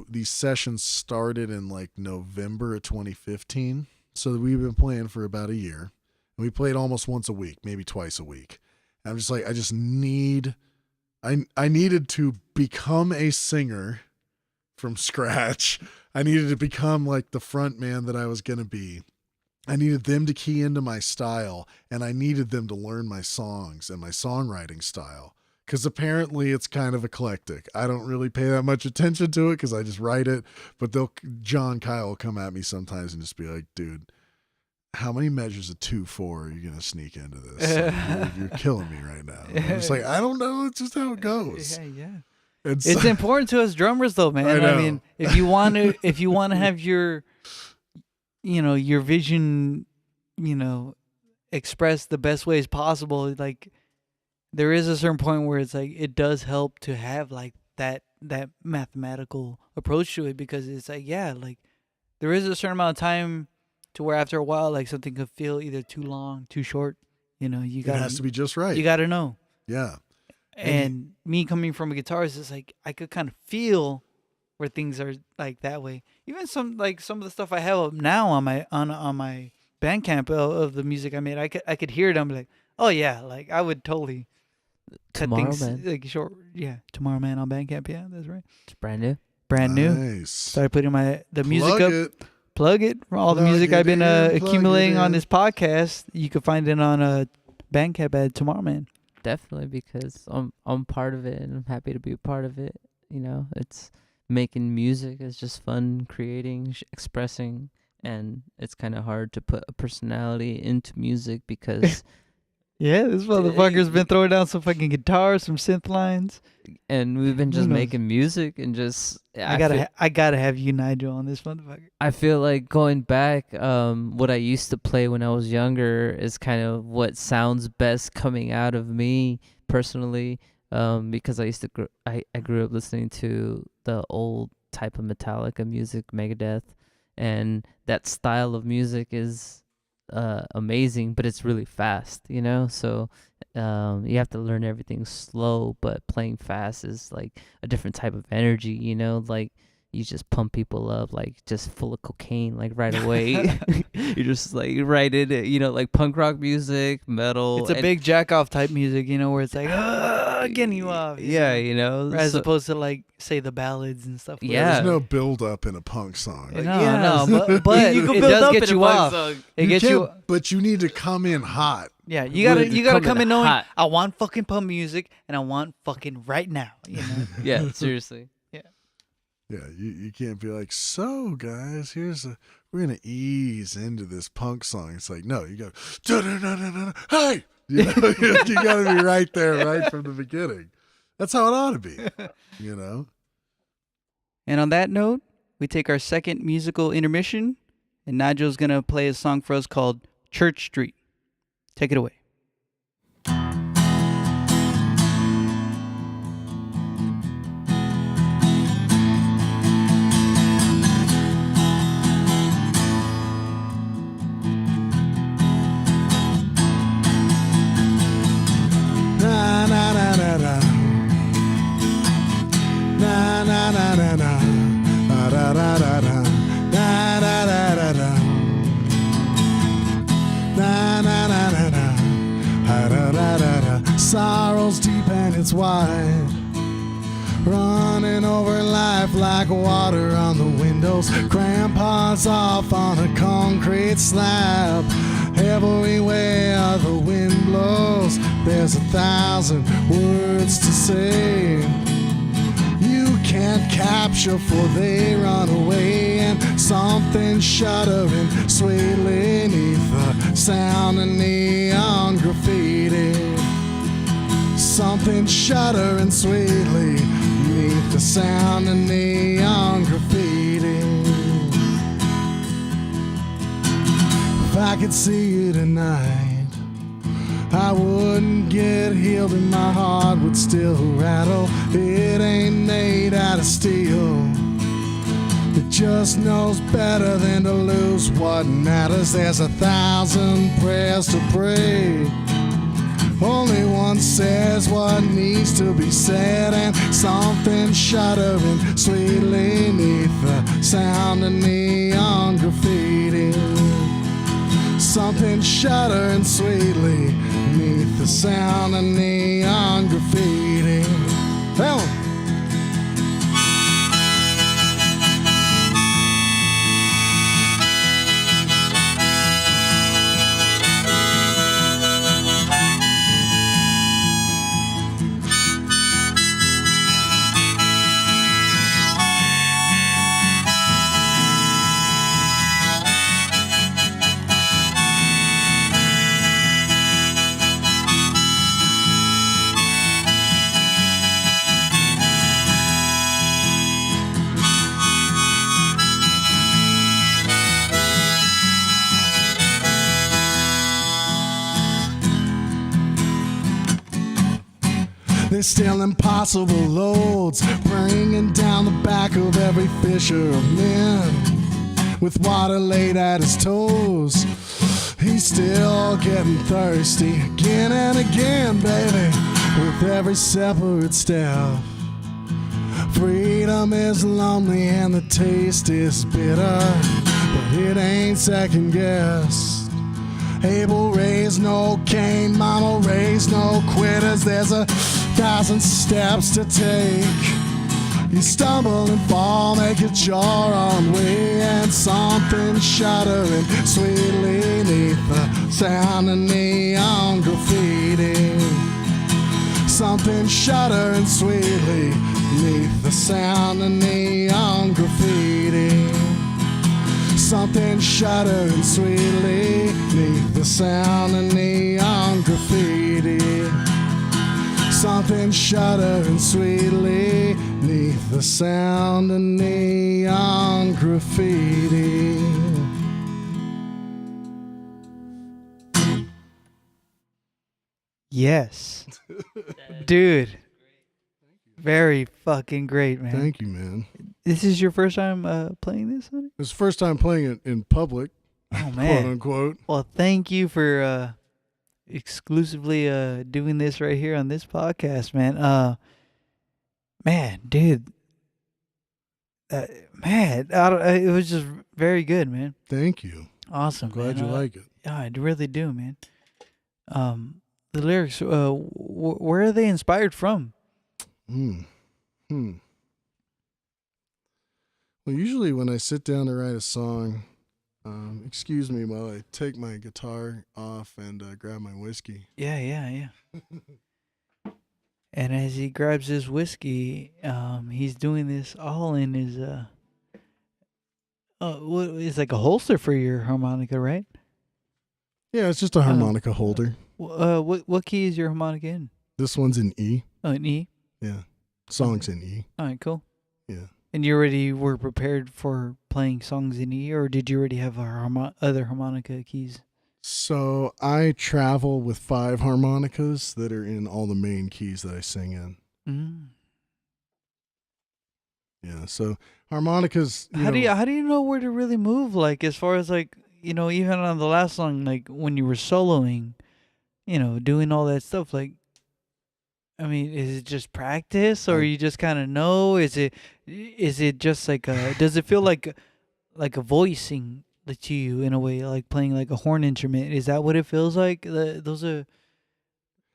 these sessions started in like November of 2015. So we've been playing for about a year. And we played almost once a week, maybe twice a week. And I'm just like, I needed to become a singer from scratch. I needed to become like the front man that I was going to be. I needed them to key into my style, and I needed them to learn my songs and my songwriting style. Because apparently it's kind of eclectic. I don't really pay that much attention to it because I just write it. But John Kyle will come at me sometimes and just be like, dude, how many measures of 2/4 are you going to sneak into this? Like, you're killing me right now. And I'm just like, I don't know. It's just how it goes. Yeah. And It's important to us drummers, though, man. I I mean, if you want to have your, your vision, expressed the best ways possible, like, there is a certain point where it's like it does help to have like that mathematical approach to it, because it's like, yeah, like there is a certain amount of time to where after a while, like something could feel either too long, too short. It has to be just right. You got to know. Yeah. And me coming from a guitarist, it's like I could kind of feel where things are like that way. Even some of the stuff I have up now on my Bandcamp of the music I made, I could hear it. I'm like, oh yeah, like I would totally cut things like short. Yeah, Tomorrowman on Bandcamp. Yeah, that's right. It's brand new. Brand new. Nice. Started putting the music Plug up. it. Plug it. All the Plug music it I've been in, plug accumulating it on in. this podcast, you can find it on Bandcamp at Tomorrowman. Definitely, because I'm part of it and I'm happy to be a part of it. It's making music is just fun, creating, expressing, and it's kind of hard to put a personality into music because Yeah, this motherfucker's been throwing down some fucking guitars, some synth lines. and we've been just making music and just I gotta have you, Nigel, on this motherfucker. I feel like going back, what I used to play when I was younger is kind of what sounds best coming out of me personally, because I grew up listening to the old type of Metallica music, Megadeth, and that style of music is amazing, but it's really fast, so you have to learn everything slow, but playing fast is like a different type of energy, like you just pump people up like just full of cocaine like right away. You're just like right in it, like punk rock music, metal. It's a big jack off type music, where it's like getting you off. Yeah, as opposed to like say the ballads and stuff. Yeah. There's no build up in a punk song. No, but You can it build does up get in a you punk off. song. It gets you. But you need to come in hot. Yeah, you gotta come in knowing hot. I want fucking punk music and I want fucking right now. Yeah, seriously. Yeah, you can't be like, so guys, we're gonna ease into this punk song. It's like, no, you go, hey, you gotta be right there, right from the beginning. That's how it ought to be, And on that note, we take our second musical intermission, and Nigel's gonna play a song for us called Church Street. Take it away. Sorrow's deep and it's wide, running over life like water on the windows. Grandpa's off on a concrete slab. Everywhere the wind blows, there's 1,000 words to say. You can't capture, for they run away, and something shuddering sway beneath the sound of neon graffiti. Something shudder and sweetly beneath the sound of neon graffiti. If I could see you tonight, I wouldn't get healed and my heart would still rattle. It ain't made out of steel. It just knows better than to lose what matters. There's 1,000 prayers to pray, Only one says what needs to be said, and something shuddering sweetly neath the sound of neon graffiti. Something shuddering sweetly neath the sound of neon graffiti. Hell. There's still impossible loads bringing down the back of every fisher of men. With water laid at his toes, he's still getting thirsty again and again, baby, with every separate step. Freedom is lonely and the taste is bitter, but it ain't second guessed. Abel raised no Cain, Mama raised no quitters. There's 1,000 steps to take. You stumble and fall, make it your own way, and something shuddering sweetly neath the sound of neon graffiti. Something shuddering sweetly neath the sound of neon graffiti. Something shuddering sweetly neath the sound of neon graffiti. Something shuddering sweetly neath the sound of neon graffiti. Yes. Dude. Very fucking great, man. Thank you, man. This is your first time playing this, honey? It's the first time playing it in public, Oh, man. quote unquote. Well, thank you for exclusively doing this right here on this podcast, man. Man, dude. Man, it was just very good, man. Thank you. Awesome. Glad man. you like it. Yeah, I really do, man. The lyrics, where are they inspired from? Well, usually when I sit down to write a song, excuse me while I take my guitar off and grab my whiskey. Yeah. And as he grabs his whiskey, he's doing this all in his it's like a holster for your harmonica, right? Yeah, it's just a harmonica holder. What key is your harmonica in? This one's in E. Oh, in E. Yeah, song's in E. All right, cool. Yeah. And you already were prepared for playing songs in E, or did you already have other harmonica keys? So I travel with 5 harmonicas that are in all the main keys that I sing in. Mm. Yeah, so harmonicas. How do you know where to really move? Like as far as like even on the last song, like when you were soloing, doing all that stuff. Like, I mean, is it just practice, or you just kind of know? Is it just like does it feel like a voicing to you in a way, like playing like a horn instrument? Is that what it feels like? Those are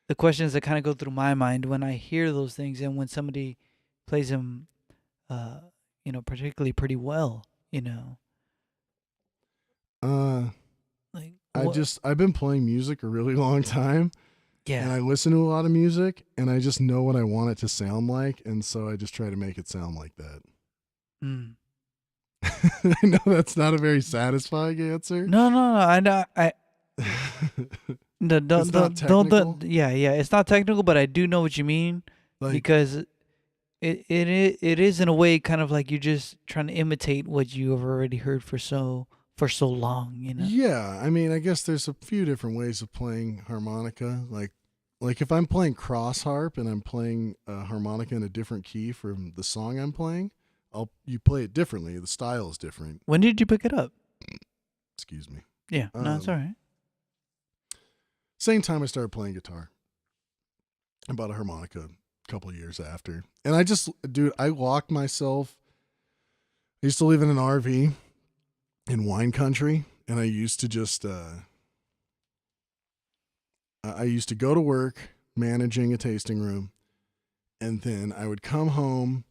the questions that kind of go through my mind when I hear those things, and when somebody plays them, particularly pretty well, Like I've been playing music a really long time. Yeah. And I listen to a lot of music, and I just know what I want it to sound like, and so I just try to make it sound like that. Mm. I know that's not a very satisfying answer. No. I know. It's not technical? Yeah. It's not technical, but I do know what you mean, because it is in a way kind of like you're just trying to imitate what you have already heard for so long, Yeah, I mean, I guess there's a few different ways of playing harmonica. Like if I'm playing cross harp and I'm playing a harmonica in a different key from the song I'm playing, you play it differently. The style is different. When did you pick it up? Excuse me. Yeah, no, it's all right. Same time I started playing guitar. I bought a harmonica a couple of years after. And I just, dude, I locked myself. I used to live in an RV in wine country, and I used to just, I used to go to work managing a tasting room, and then I would come home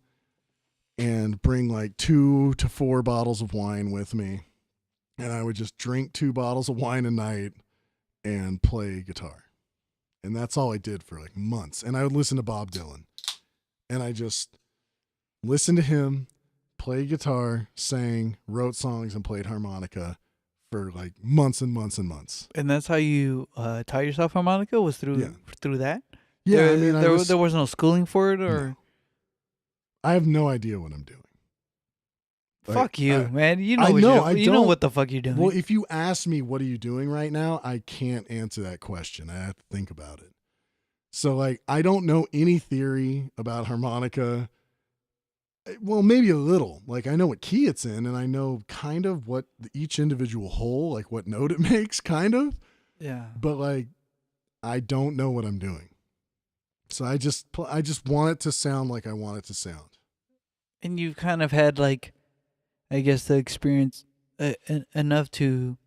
and bring like 2 to 4 bottles of wine with me, and I would just drink 2 bottles of wine a night and play guitar. And that's all I did for like months. And I would listen to Bob Dylan, and I just listened to him, play guitar, sang, wrote songs, and played harmonica for like months and months and months. And that's how you taught yourself harmonica, was through that? Yeah, There, I mean, there was no schooling for it, or No. I have no idea what I'm doing. Like, fuck you, man. You know, I what know, you're, I you know don't- what the fuck you're doing. Well, if you ask me what are you doing right now, I can't answer that question. I have to think about it. So like, I don't know any theory about harmonica. Well, maybe a little. Like, I know what key it's in, and I know kind of what each individual hole, like what note it makes, kind of. Yeah. But like, I don't know what I'm doing. So I just want it to sound like I want it to sound. And you've kind of had, like, I guess, the experience enough to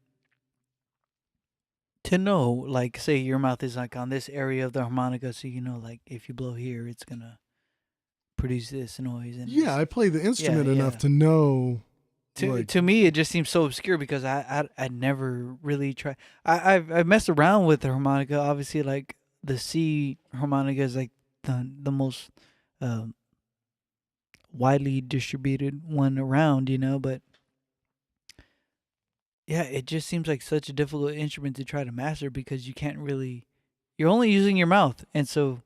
know, like, say your mouth is like on this area of the harmonica, so you know, like, if you blow here, it's gonna produce this noise. And Yeah, I play the instrument yeah. enough to know. to me, it just seems so obscure because I never really tried. I've messed around with the harmonica. Obviously, like the C harmonica is like the most um, widely distributed one around, you know. But yeah, it just seems like such a difficult instrument to try to master because you can't really. You're only using your mouth, and so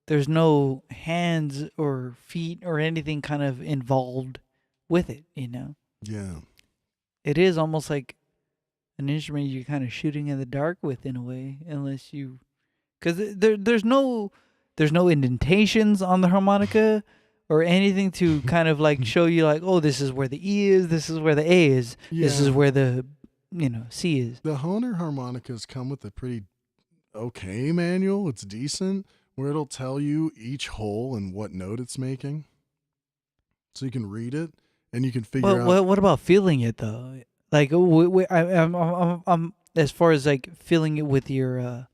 there's no hands or feet or anything kind of involved with it, you know. Yeah. It is almost like an instrument you're kind of shooting in the dark with in a way, unless you, because there's no indentations on the harmonica or anything to kind of like show you like, oh, this is where the E is, this is where the A is, this is Yeah. where the C is. The Hohner harmonicas come with a pretty okay manual. It's decent, where it'll tell you each hole and what note it's making, so you can read it and you can figure But out. what about feeling it though? Like I'm as far as like feeling it with your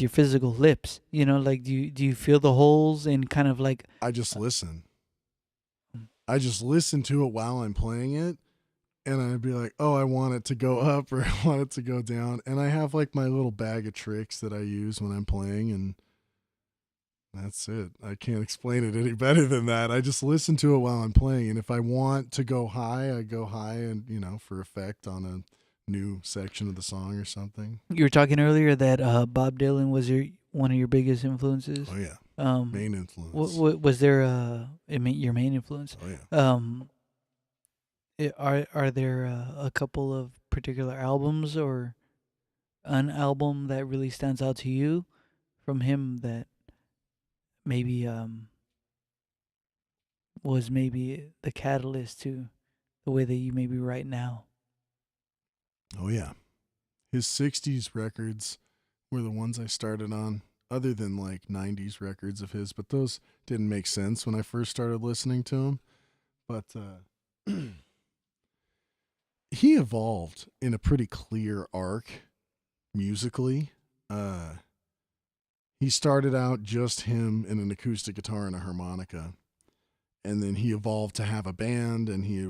physical lips, you know, like do you feel the holes and kind of like I just listen. I just listen to it while I'm playing it, and I'd be like, oh, I want it to go up or I want it to go down. And I have like my little bag of tricks that I use when I'm playing, and that's it. I can't explain it any better than that. I just listen to it while I'm playing, and if I want to go high, I go high, and for effect on a new section of the song or something. you were talking earlier that Bob Dylan was one of your biggest influences. Oh yeah, Main main influence. was there your main influence? Oh yeah. Are there a couple of particular albums or an album that really stands out to you from him that maybe was maybe the catalyst to the way that you maybe write now? Oh yeah. His 60s records were the ones I started on, other than like 90s records of his, but those didn't make sense when I first started listening to him. But he evolved in a pretty clear arc musically. He started out just him and an acoustic guitar and a harmonica, and then he evolved to have a band, and he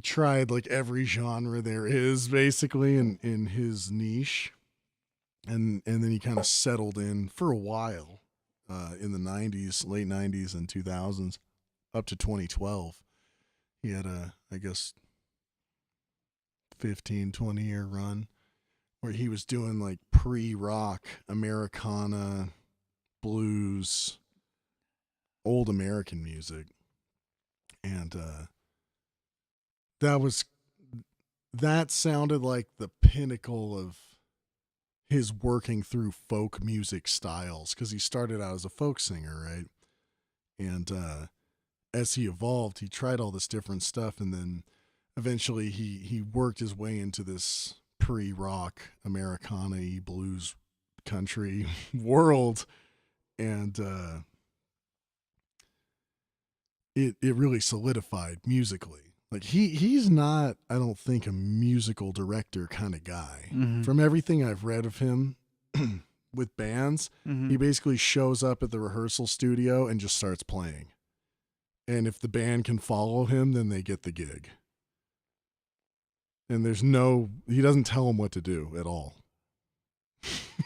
tried like every genre there is basically in his niche, and then he kind of settled in for a while in the 90s, late 90s and 2000s up to 2012. He had a, I guess, 15-20 year run where he was doing like pre-rock Americana, blues, old American music, and that sounded like the pinnacle of his working through folk music styles, because he started out as a folk singer, right? And as he evolved, he tried all this different stuff, and then eventually he worked his way into this pre-rock Americana-y blues country world. And it really solidified musically. Like he's not, I don't think, a musical director kind of guy. Mm-hmm. From everything I've read of him with bands, Mm-hmm. he basically shows up at the rehearsal studio and just starts playing. And if the band can follow him, then they get the gig. And he doesn't tell them what to do at all.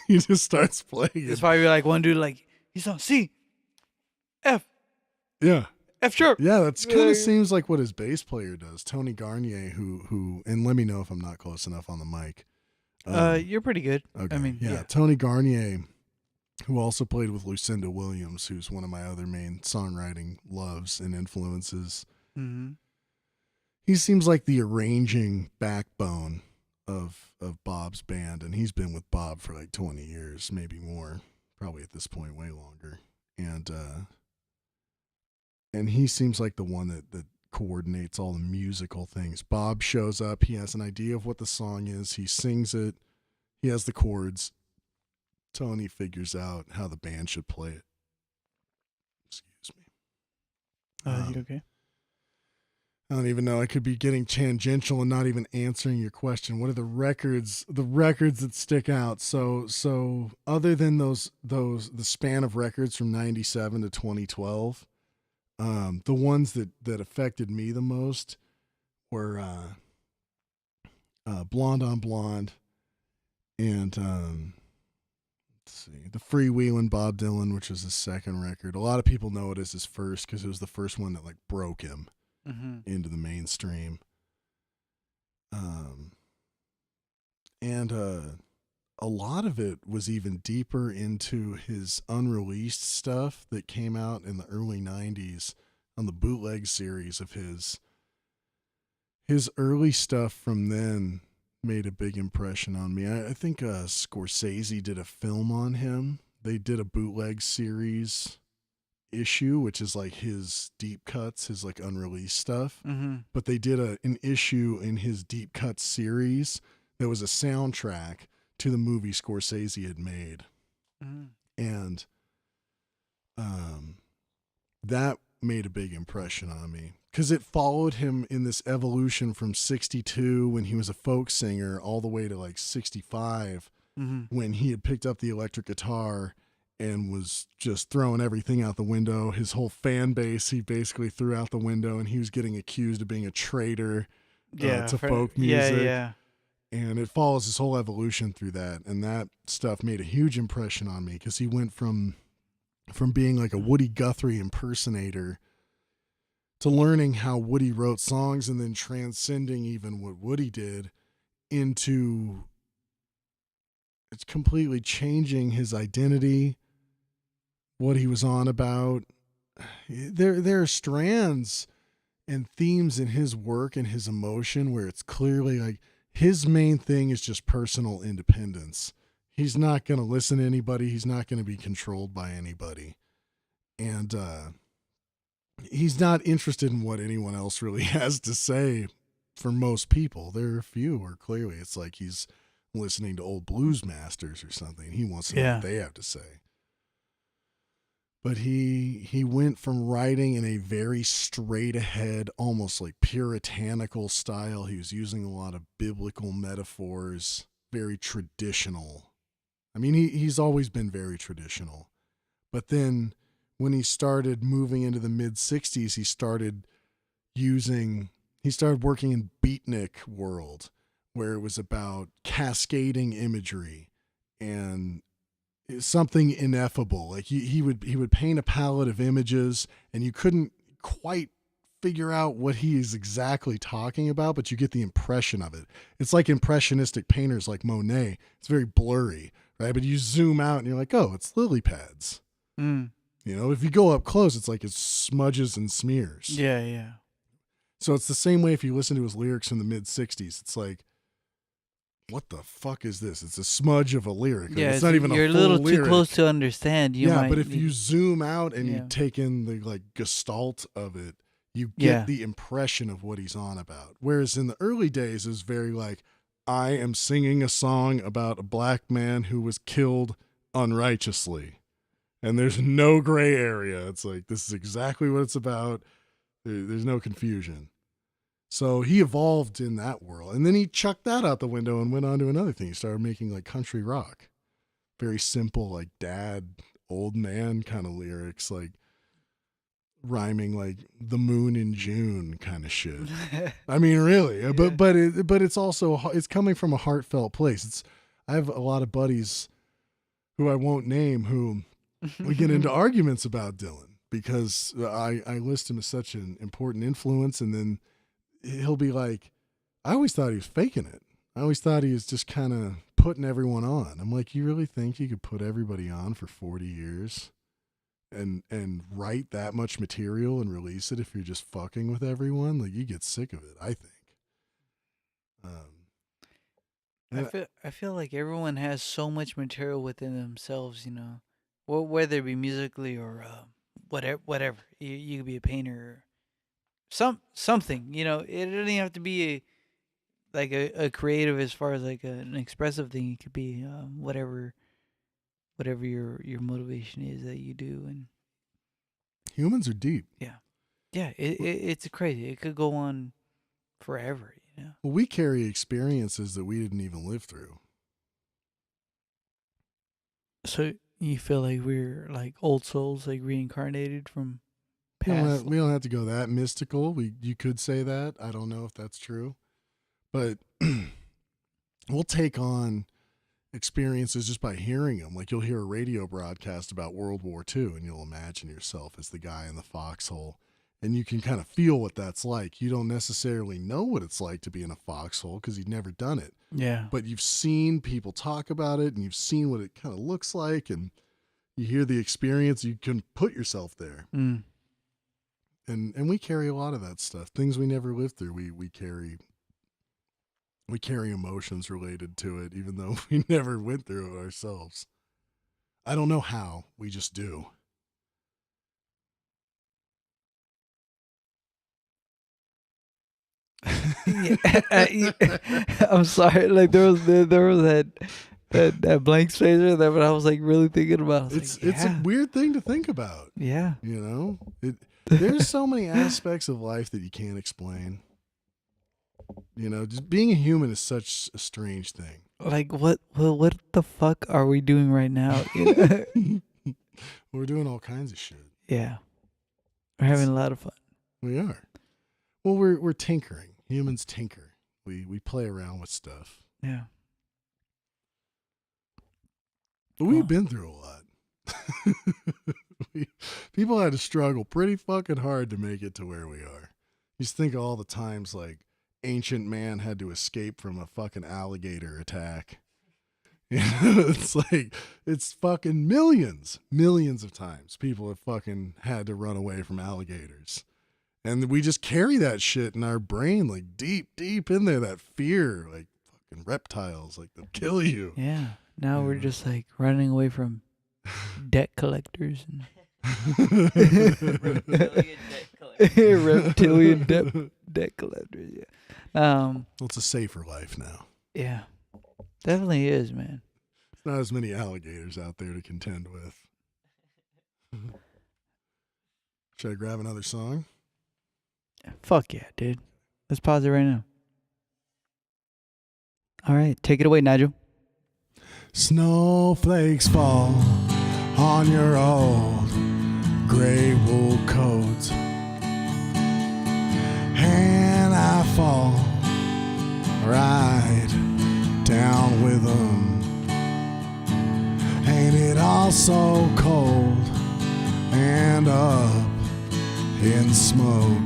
He just starts playing. It's probably like one dude like, he's on C, F, Yeah. F sharp. Yeah, that's kind of seems like what his bass player does, Tony Garnier, who, and let me know if I'm not close enough on the mic. You're pretty good. Okay. I mean, yeah. Tony Garnier, who also played with Lucinda Williams, who's one of my other main songwriting loves and influences. Mm-hmm. He seems like the arranging backbone of Bob's band, and he's been with Bob for like 20 years, maybe more, probably at this point way longer. And he seems like the one that coordinates all the musical things. Bob shows up, he has an idea of what the song is, he sings it, he has the chords. Tony figures out how the band should play it. Excuse me. You okay? I don't even know. I could be getting tangential and not even answering your question. What are the records that stick out? So other than the span of records from 97 to 2012, the ones that affected me the most were Blonde on Blonde and let's see, the Freewheelin' Bob Dylan, which was his second record. A lot of people know it as his first because it was the first one that like broke him into the mainstream. And a lot of it was even deeper into his unreleased stuff that came out in the early 90s on the bootleg series of his. His early stuff from then made a big impression on me. I think Scorsese did a film on him. They did a bootleg series issue, which is like his deep cuts, his like unreleased stuff. Mm-hmm. But they did an issue in his deep cuts series that was a soundtrack to the movie Scorsese had made. Mm-hmm. And that made a big impression on me because it followed him in this evolution from 62 when he was a folk singer all the way to like 65 when he had picked up the electric guitar and was just throwing everything out the window. His whole fan base, he basically threw out the window, and he was getting accused of being a traitor to folk music. Yeah. And it follows his whole evolution through that. And that stuff made a huge impression on me because he went from being like a Woody Guthrie impersonator to learning how Woody wrote songs and then transcending even what Woody did into it's completely changing his identity, what he was on about. There are strands and themes in his work and his emotion where it's clearly like his main thing is just personal independence. He's not going to listen to anybody. He's not going to be controlled by anybody. And he's not interested in what anyone else really has to say for most people. There are a few where clearly it's like he's listening to old blues masters or something. He wants to know what they have to say. But he went from writing in a very straight ahead, almost like puritanical style. He was using a lot of biblical metaphors, very traditional. I mean, he's always been very traditional. But then when he started moving into the mid 60s, he started working in beatnik world where it was about cascading imagery and something ineffable. Like he would paint a palette of images and you couldn't quite figure out what he is exactly talking about, but you get the impression of it. It's like impressionistic painters like Monet. It's very blurry, right? But you zoom out and you're like, oh, it's lily pads. Mm. You know, if you go up close, it's like it's smudges and smears. Yeah. So it's the same way if you listen to his lyrics from the mid 60s. It's like, what the fuck is this? It's a smudge of a lyric. Yeah, it's not even a full lyric. You're a little too close to understand. But if you zoom out and you take in the like gestalt of it, you get the impression of what he's on about. Whereas in the early days, it was very like, I am singing a song about a black man who was killed unrighteously. And there's no gray area. It's like, this is exactly what it's about. There's no confusion. So he evolved in that world. And then he chucked that out the window and went on to another thing. He started making like country rock. Very simple, like dad, old man kind of lyrics, like rhyming like the moon in June kind of shit. I mean, really. Yeah. But it's also, it's coming from a heartfelt place. I have a lot of buddies who I won't name who we get into arguments about Dylan because I list him as such an important influence, and then he'll be like, I always thought he was faking it. I always thought he was just kind of putting everyone on. I'm like, you really think you could put everybody on for 40 years and write that much material and release it if you're just fucking with everyone? Like, you get sick of it, I think. I feel like everyone has so much material within themselves, you know, whether it be musically or whatever. You could be a painter, or something. You know, it doesn't even have to be a creative as far as like an expressive thing. It could be whatever your motivation is that you do. And humans are deep. Yeah, it's crazy. It could go on forever. You know. Well, we carry experiences that we didn't even live through. So you feel like we're like old souls, like reincarnated from past? We don't have to go that mystical. You could say that. I don't know if that's true. But we'll take on experiences just by hearing them. Like, you'll hear a radio broadcast about World War II, and you'll imagine yourself as the guy in the foxhole. And you can kind of feel what that's like. You don't necessarily know what it's like to be in a foxhole because you've never done it. Yeah. But you've seen people talk about it, and you've seen what it kind of looks like, and you hear the experience. You can put yourself there. Mm. And we carry a lot of that stuff. Things we never lived through, we carry emotions related to it, even though we never went through it ourselves. I don't know how. We just do. I'm sorry. Like there was that blank space there, but I was like really thinking about it. It's a weird thing to think about. Yeah. You know, there's so many aspects of life that you can't explain. You know, just being a human is such a strange thing. Like what the fuck are we doing right now? You know? We're doing all kinds of shit. Yeah. We're having a lot of fun. We are. Well, we're tinkering. Humans tinker. We play around with stuff. Yeah. But we've been through a lot. People had to struggle pretty fucking hard to make it to where we are. You just think of all the times like ancient man had to escape from a fucking alligator attack. You know, it's like, it's fucking millions of times people have fucking had to run away from alligators. And we just carry that shit in our brain, like deep in there, that fear, like fucking reptiles, like they'll kill you. Yeah. Now we're just like running away from debt collectors and reptilian debt collectors. Yeah. Well, it's a safer life now. Yeah, definitely is, man. There's not as many alligators out there to contend with. Should I grab another song? Fuck yeah, dude. Let's pause it right now. All right, take it away, Nigel. Snowflakes fall on your old gray wool coat, and I fall right down with them. Ain't it all so cold and up in smoke?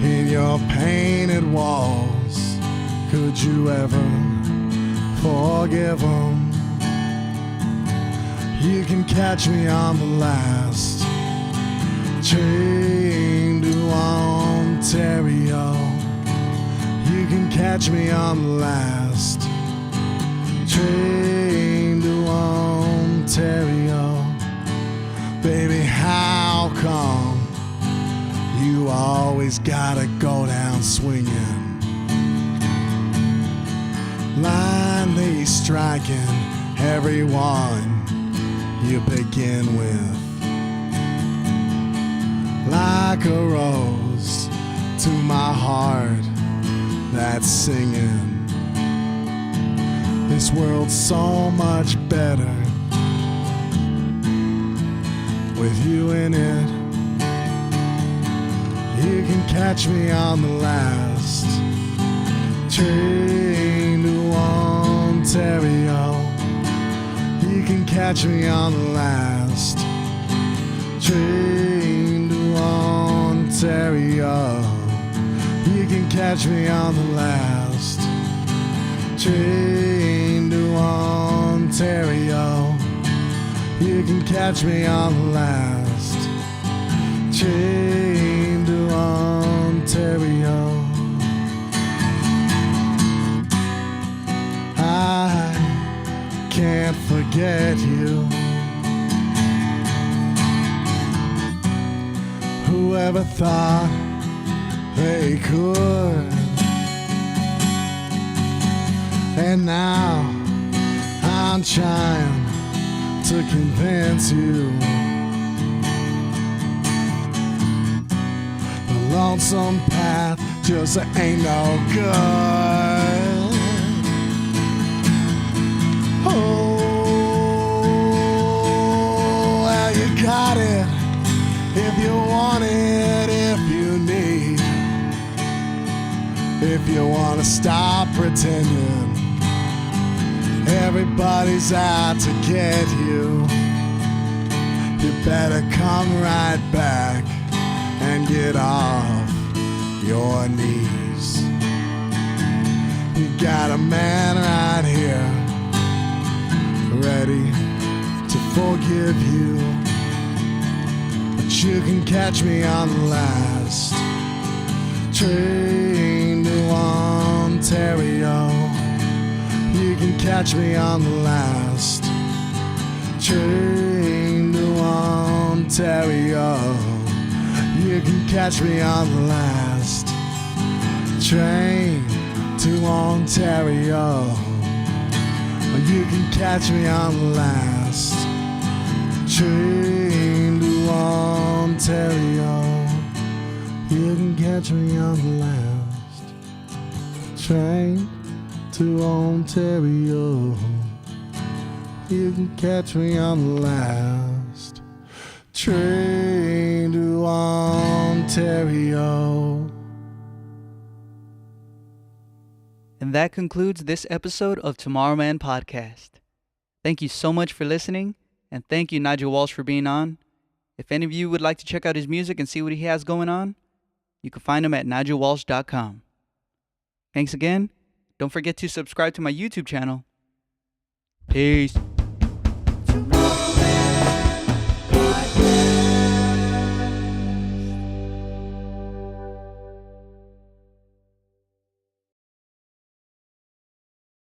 In your painted walls, could you ever forgive them? You can catch me on the last train to Ontario. You can catch me on the last train to Ontario. Baby, how come you always gotta go down swinging? Blindly striking everyone you begin with. Like a rose to my heart that's singing. This world's so much better with you in it. You can catch me on the last train to Ontario. You can catch me on the last train to Ontario. You can catch me on the last train to Ontario. You can catch me on the last train to Ontario. I can't forget you. Whoever thought they could? And now I'm trying to convince you. The lonesome path just ain't no good. Oh, well, you got it if you want it, if you need. If you want to stop pretending everybody's out to get you, you better come right back and get off your knees. You got a man right here ready to forgive you, but you can catch me on the last train to Ontario. You can catch me on the last train to Ontario. You can catch me on the last train to Ontario. You can catch me on the last train to Ontario. You can catch me on the last train to Ontario. You can catch me on the last train to Ontario. And that concludes this episode of Tomorrowman Podcast. Thank you so much for listening, and thank you, Nigel Walsh, for being on. If any of you would like to check out his music and see what he has going on, you can find him at nigelwalsh.com. Thanks again. Don't forget to subscribe to my YouTube channel. Peace.